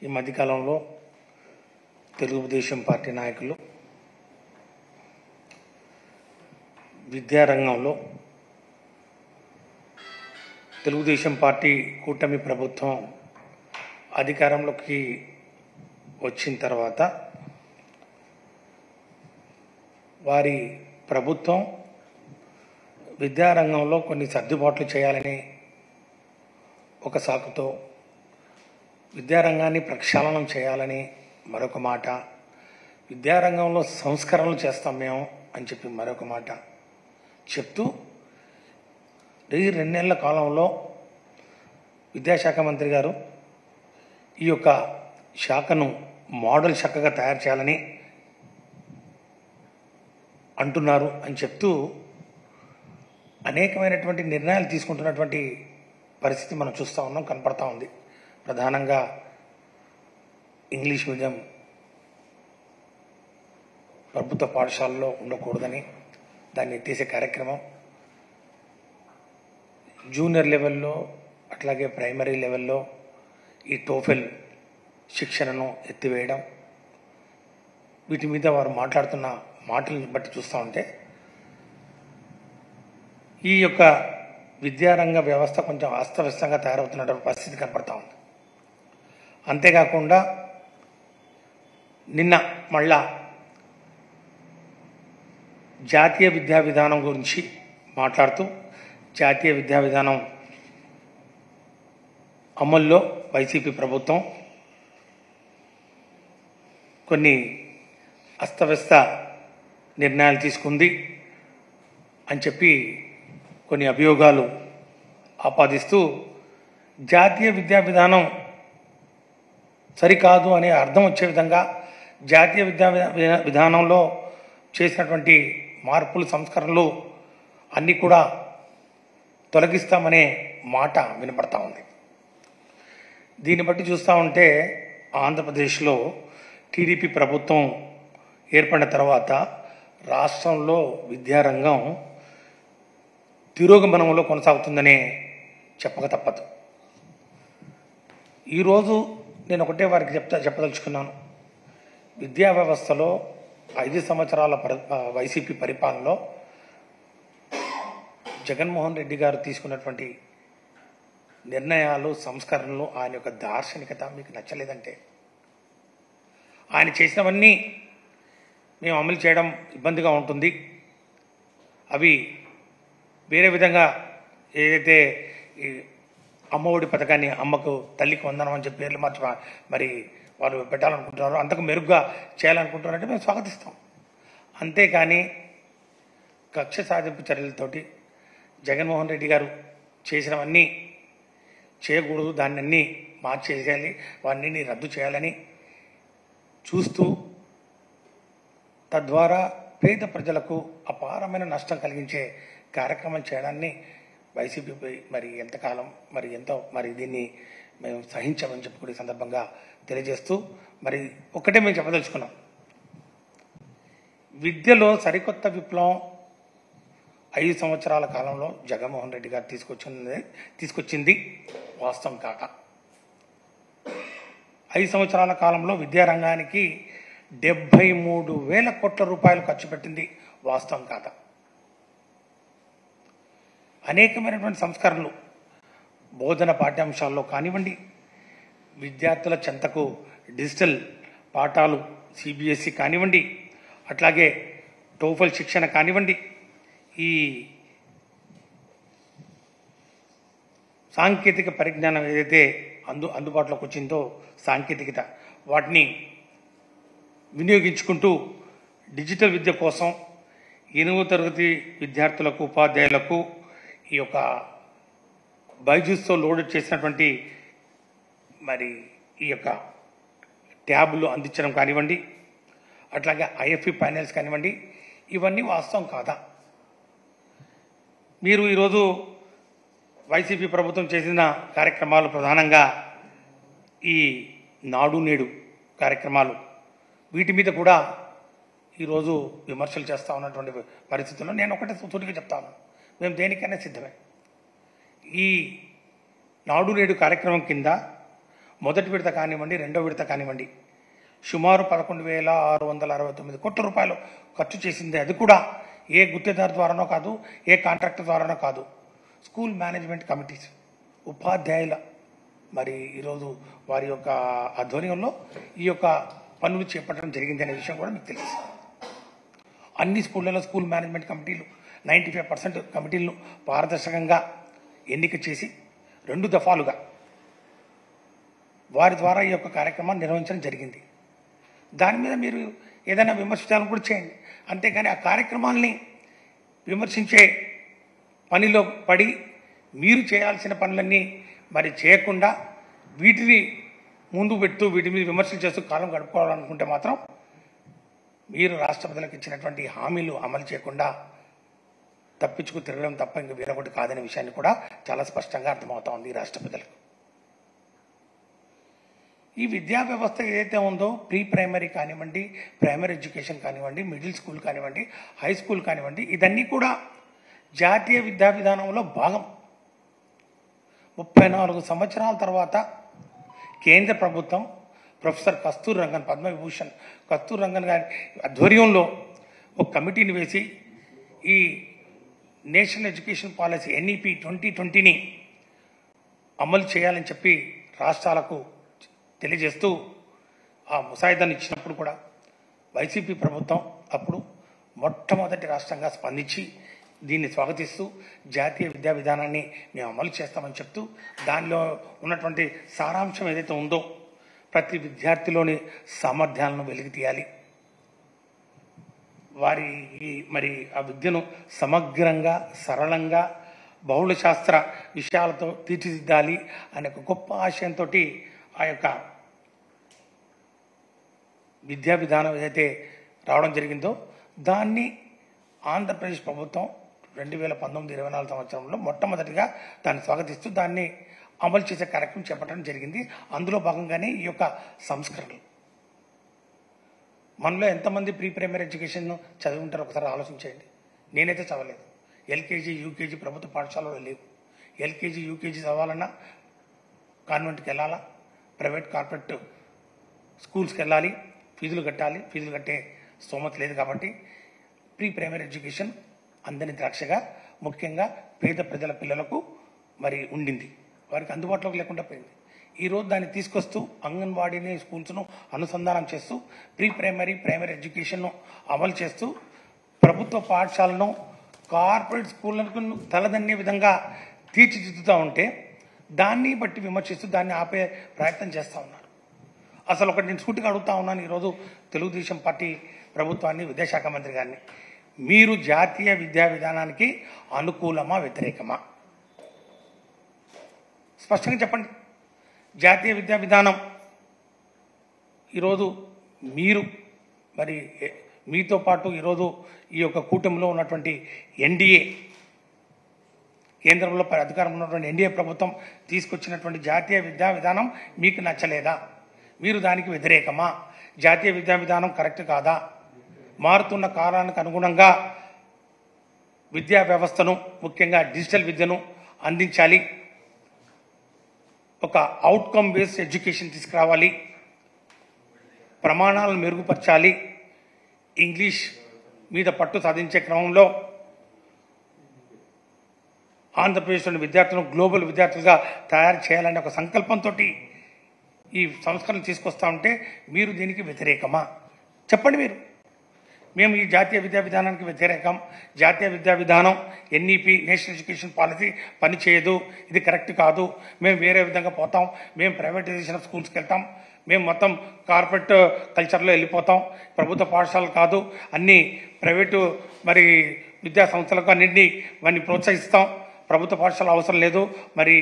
ఈ మధ్యకాలంలో తెలుగుదేశం పార్టీ నాయకులు విద్యారంగంలో తెలుగుదేశం పార్టీ కూటమి ప్రభుత్వం అధికారంలోకి వచ్చిన తర్వాత వారి ప్రభుత్వం విద్యారంగంలో కొన్ని సర్దుబాట్లు చేయాలని ఒక సాకుతో విద్యారంగాన్ని ప్రక్షాళనం చేయాలని మరొక మాట, విద్యారంగంలో సంస్కరణలు చేస్తాం మేము అని చెప్పి మరొక మాట చెప్తూ ఈ 2 నెలల కాలంలో విద్యాశాఖ మంత్రి గారు ఈ యొక్క శాఖను మోడల్ శాఖగా తయారు చేయాలని అంటున్నారు అని చెప్తూ అనేకమైనటువంటి నిర్ణయాలు తీసుకుంటున్నటువంటి పరిస్థితి మనం చూస్తూ ఉన్నాం, కనపడతా ఉంది. ప్రధానంగా ఇంగ్లీష్ మీడియం ప్రభుత్వ పాఠశాలలో ఉండకూడదని దాన్ని ఎత్తేసే కార్యక్రమం, జూనియర్ లెవెల్లో అట్లాగే ప్రైమరీ లెవెల్లో ఈ టోఫెల్ శిక్షణను ఎత్తివేయడం, వీటి మీద వారు మాట్లాడుతున్న మాటలను బట్టి చూస్తూ ఉంటే ఈ యొక్క విద్యారంగ వ్యవస్థ కొంచెం అస్తవ్యస్తంగా తయారవుతున్న పరిస్థితి కనపడతా ఉంది. అంతేకాకుండా నిన్న మళ్ళా జాతీయ విద్యా విధానం గురించి మాట్లాడుతూ జాతీయ విద్యా విధానం అమల్లో వైసీపీ ప్రభుత్వం కొన్ని అస్తవ్యస్త నిర్ణయాలు తీసుకుంది అని చెప్పి కొన్ని అభియోగాలు ఆపాదిస్తూ జాతీయ విద్యా విధానం సరికాదు అనే అర్థం వచ్చే విధంగా జాతీయ విద్యా విధానంలో చేసినటువంటి మార్పులు సంస్కరణలు అన్నీ కూడా తొలగిస్తామనే మాట వినపడతా ఉంది. దీన్ని బట్టి చూస్తూ ఉంటే ఆంధ్రప్రదేశ్లో టీడీపీ ప్రభుత్వం ఏర్పడిన తర్వాత రాష్ట్రంలో విద్యారంగం తిరోగమనంలో కొనసాగుతుందనే చెప్పక తప్పదు. ఈరోజు నేను ఒకటే వారికి చెప్పదలుచుకున్నాను. విద్యా వ్యవస్థలో 5 సంవత్సరాల వైసీపీ పరిపాలనలో జగన్మోహన్ రెడ్డి గారు తీసుకున్నటువంటి నిర్ణయాలు, సంస్కరణలు, ఆయన యొక్క దార్శనికత మీకు నచ్చలేదంటే, ఆయన చేసినవన్నీ మేము అమలు చేయడం ఇబ్బందిగా ఉంటుంది, అవి వేరే విధంగా ఏదైతే ఈ అమ్మఒడి పథకాన్ని అమ్మకు తల్లికి వందనం అని చెప్పి పేర్లు మార్చి మరి వాళ్ళు పెట్టాలనుకుంటున్నారు, అంతకు మెరుగ్గా చేయాలనుకుంటున్నారంటే మేము స్వాగతిస్తాం. అంతేకాని కక్ష సాధింపు చర్యలతోటి జగన్మోహన్ రెడ్డి గారు చేసినవన్నీ చేయకూడదు, దాన్ని అన్నీ మార్చేయాలి, వాటిని రద్దు చేయాలని చూస్తూ తద్వారా పేద ప్రజలకు అపారమైన నష్టం కలిగించే కార్యక్రమం చేయడాన్ని వైసీపీపై మరి ఎంతకాలం మరి దీన్ని మేము సహించామని చెప్పుకునే సందర్భంగా తెలియజేస్తూ మరి ఒక్కటే మేము చెప్పదలుచుకున్నాం. విద్యలో సరికొత్త విప్లవం 5 సంవత్సరాల కాలంలో జగన్మోహన్ రెడ్డి గారు తీసుకొచ్చింది వాస్తవం కాక, 5 సంవత్సరాల కాలంలో విద్యారంగానికి 73,000 కోట్ల రూపాయలు ఖర్చు పెట్టింది వాస్తవం కాక. అనేకమైనటువంటి సంస్కరణలు బోధన పాఠ్యాంశాల్లో కానివ్వండి, విద్యార్థుల చెంతకు డిజిటల్ పాఠాలు సిబిఎస్ఈ కానివ్వండి, అట్లాగే టోఫెల్ శిక్షణ కానివ్వండి, ఈ సాంకేతిక పరిజ్ఞానం ఏదైతే అందుబాటులోకి వచ్చిందో సాంకేతికత, వాటిని వినియోగించుకుంటూ డిజిటల్ విద్య కోసం 8వ తరగతి విద్యార్థులకు, ఉపాధ్యాయులకు ఈ యొక్క బైజూస్తో లోడ్ చేసినటువంటి మరి ఈ యొక్క ట్యాబ్లు అందించడం కానివ్వండి, అట్లాగే ఐఎఫ్ఈ ప్యానెల్స్ కానివ్వండి, ఇవన్నీ వాస్తవం కాదా? మీరు ఈరోజు వైసీపీ ప్రభుత్వం చేసిన కార్యక్రమాలు ప్రధానంగా ఈ నాడు నేడు కార్యక్రమాలు, వీటి మీద కూడా ఈరోజు విమర్శలు చేస్తూ ఉన్నటువంటి పరిస్థితుల్లో నేను ఒకటే సూటిగా చెప్తాను, మేము దేనికైనా సిద్ధమే. ఈ నాడు నేడు కార్యక్రమం కింద మొదటి విడత కానివ్వండి, రెండో విడత కానివ్వండి, సుమారు 11,669 కోట్ల రూపాయలు ఖర్చు చేసింది. అది కూడా ఏ గుత్తేదారు ద్వారానో కాదు, ఏ కాంట్రాక్టర్ ద్వారానో కాదు, స్కూల్ మేనేజ్మెంట్ కమిటీస్, ఉపాధ్యాయుల మరి ఈరోజు వారి యొక్క ఆధ్వర్యంలో ఈ యొక్క పనులు చేపట్టడం జరిగింది అనే విషయం కూడా మీకు తెలుసు. అన్ని స్కూళ్ళలో స్కూల్ మేనేజ్మెంట్ కమిటీలు 95% కమిటీలను పారదర్శకంగా ఎన్నిక చేసి 2 దఫాలుగా వారి ద్వారా ఈ యొక్క కార్యక్రమాన్ని నిర్వహించడం జరిగింది. దాని మీద మీరు ఏదైనా విమర్శించాలని కూడా చేయండి. అంతేకాని ఆ కార్యక్రమాల్ని విమర్శించే పనిలో పడి మీరు చేయాల్సిన పనులన్నీ మరి చేయకుండా వీటిని ముందు పెడుతూ వీటి మీద విమర్శలు చేస్తూ కాలం గడుపుకోవాలనుకుంటే మాత్రం మీరు రాష్ట్ర ప్రజలకు ఇచ్చినటువంటి హామీలు అమలు చేయకుండా తప్పించుకు తిరగడం తప్ప ఇంక వేరొకటి కాదనే విషయాన్ని కూడా చాలా స్పష్టంగా అర్థమవుతా ఉంది ఈ రాష్ట్ర ప్రజలకు. ఈ విద్యా వ్యవస్థ ఏదైతే ఉందో, ప్రీ ప్రైమరీ కానివ్వండి, ప్రైమరీ ఎడ్యుకేషన్ కానివ్వండి, మిడిల్ స్కూల్ కానివ్వండి, హై స్కూల్ కానివ్వండి, ఇదన్నీ కూడా జాతీయ విద్యా విధానంలో భాగం. 34 సంవత్సరాల తర్వాత కేంద్ర ప్రభుత్వం ప్రొఫెసర్ కస్తూరి రంగన్, పద్మవిభూషణ్ కస్తూరి రంగన్ గారి ఆధ్వర్యంలో ఒక కమిటీని వేసి ఈ నేషనల్ ఎడ్యుకేషన్ పాలసీ NEP 2020ని అమలు చేయాలని చెప్పి రాష్ట్రాలకు తెలియజేస్తూ ఆ ముసాయిదాన్ని ఇచ్చినప్పుడు కూడా వైసీపీ ప్రభుత్వం అప్పుడు మొట్టమొదటి రాష్ట్రంగా స్పందించి దీన్ని స్వాగతిస్తూ జాతీయ విద్యా విధానాన్ని మేము అమలు చేస్తామని చెప్తూ దానిలో ఉన్నటువంటి సారాంశం ఏదైతే ఉందో ప్రతి విద్యార్థిలోని సామర్థ్యాలను వెలికి తీయాలి, వారి మరి ఆ విద్యను సమగ్రంగా, సరళంగా, బహుళ శాస్త్ర విషయాలతో తీర్చిదిద్దాలి అనే ఒక గొప్ప ఆశయంతో ఆ యొక్క విద్యా విధానం ఏదైతే రావడం జరిగిందో దాన్ని ఆంధ్రప్రదేశ్ ప్రభుత్వం 2019-24 సంవత్సరంలో మొట్టమొదటిగా దాన్ని స్వాగతిస్తూ దాన్ని అమలు చేసే కార్యక్రమం చేపట్టడం జరిగింది. అందులో భాగంగానే ఈ యొక్క సంస్కరణలు. మనలో ఎంతమంది ప్రీ ప్రైమరీ ఎడ్యుకేషన్ చదివి ఉంటారో ఒకసారి ఆలోచించండి. నేనైతే చదవలేదు. LKG, UKG ప్రభుత్వ పాఠశాలలో లేవు. LKG, UKG చదవాలన్నా కాన్వెంట్కి వెళ్ళాలా, ప్రైవేట్ కార్పొరేట్ స్కూల్స్కి వెళ్ళాలి, ఫీజులు కట్టాలి. ఫీజులు కట్టే స్తోమత లేదు కాబట్టి ప్రీ ప్రైమరీ ఎడ్యుకేషన్ అందని ద్రాక్షగా ముఖ్యంగా పేద ప్రజల పిల్లలకు మరి ఉండింది, వారికి అందుబాటులోకి లేకుండా పోయింది. ఈరోజు దాన్ని తీసుకొస్తూ అంగన్వాడీని, స్కూల్స్ను అనుసంధానం చేస్తూ ప్రీ ప్రైమరీ, ప్రైమరీ ఎడ్యుకేషన్ను అమలు చేస్తూ ప్రభుత్వ పాఠశాలను కార్పొరేట్ స్కూళ్లకు తలదన్నే విధంగా తీర్చిదిద్దుతూ ఉంటే దాన్ని బట్టి విమర్శిస్తూ దాన్ని ఆపే ప్రయత్నం చేస్తూ ఉన్నారు. అసలు ఒకటి నేను సూటిగా అడుగుతా ఉన్నాను ఈరోజు తెలుగుదేశం పార్టీ ప్రభుత్వాన్ని, విద్యాశాఖ మంత్రి గారిని, మీరు జాతీయ విద్యా విధానానికి అనుకూలమా, వ్యతిరేకమా? స్పష్టంగా చెప్పండి. జాతీయ విద్యా విధానం ఈరోజు మీరు మరి మీతో పాటు ఈరోజు ఈ యొక్క కూటమిలో ఉన్నటువంటి NDA, కేంద్రంలో అధికారంలో ఉన్నటువంటి NDA ప్రభుత్వం తీసుకొచ్చినటువంటి జాతీయ విద్యా విధానం మీకు నచ్చలేదా? మీరు దానికి వ్యతిరేకమా? జాతీయ విద్యా విధానం కరెక్ట్ కాదా? మారుతున్న కాలానికి అనుగుణంగా విద్యా వ్యవస్థను, ముఖ్యంగా డిజిటల్ విద్యను అందించాలి, ఒక అవుట్కమ్ బేస్డ్ ఎడ్యుకేషన్ తీసుకురావాలి, ప్రమాణాలను మెరుగుపరచాలి, ఇంగ్లీష్ మీద పట్టు సాధించే క్రమంలో ఆంధ్రప్రదేశ్లోని విద్యార్థులను గ్లోబల్ విద్యార్థులుగా తయారు చేయాలనే ఒక సంకల్పంతో ఈ సంస్కరణలు తీసుకొస్తా ఉంటే మీరు దీనికి వ్యతిరేకమా? చెప్పండి. మేము ఈ జాతీయ విద్యా విధానానికి వ్యతిరేకం, జాతీయ విద్యా విధానం NEP నేషనల్ ఎడ్యుకేషన్ పాలసీ పనిచేయదు, ఇది కరెక్ట్ కాదు, మేము వేరే విధంగా పోతాం, మేము ప్రైవేటైజేషన్ ఆఫ్ స్కూల్స్కి వెళ్తాం, మేము మొత్తం కార్పొరేట్ కల్చర్లో వెళ్ళిపోతాం, ప్రభుత్వ పాఠశాలలు కాదు అన్ని ప్రైవేటు మరి విద్యా సంస్థలకు అన్నింటినీ వారిని ప్రోత్సహిస్తాం, ప్రభుత్వ పాఠశాల అవసరం లేదు, మరి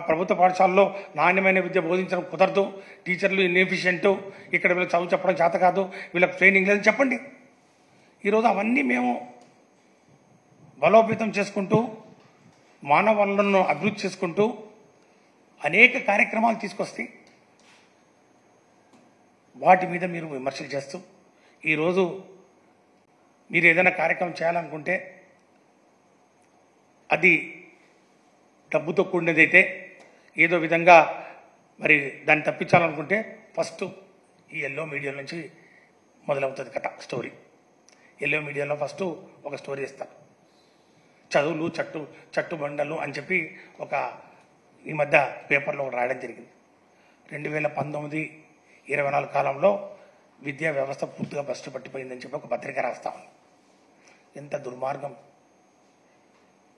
ప్రభుత్వ పాఠశాలలో నాణ్యమైన విద్య బోధించడం కుదరదు, టీచర్లు ఇన్ఎఫిషియెంట్, ఇక్కడ వీళ్ళకి చదువు చెప్పడం చేత కాదు, వీళ్ళకి ట్రైనింగ్ లేదని చెప్పండి. ఈరోజు అవన్నీ మేము బలోపేతం చేసుకుంటూ మానవ వనరులను అభివృద్ధి చేసుకుంటూ అనేక కార్యక్రమాలు తీసుకొస్తే వాటి మీద మీరు విమర్శలు చేస్తూ ఈరోజు మీరు ఏదైనా కార్యక్రమం చేయాలనుకుంటే అది డబ్బుతో కూడినదైతే ఏదో విధంగా మరి దాన్ని తప్పించాలనుకుంటే ఫస్ట్ ఈ ఎల్లో మీడియా నుంచి మొదలవుతుంది కథ స్టోరీ. ఎల్లో మీడియాలో ఫస్ట్ ఒక స్టోరీ ఇస్తారు, చదువులు చట్టుబండలు అని చెప్పి ఒక ఈ మధ్య పేపర్లో రాయడం జరిగింది. 2019-24 కాలంలో విద్యా వ్యవస్థ పూర్తిగా భ్రష్టు పట్టిపోయిందని చెప్పి ఒక పత్రిక రాస్తాం. ఎంత దుర్మార్గం!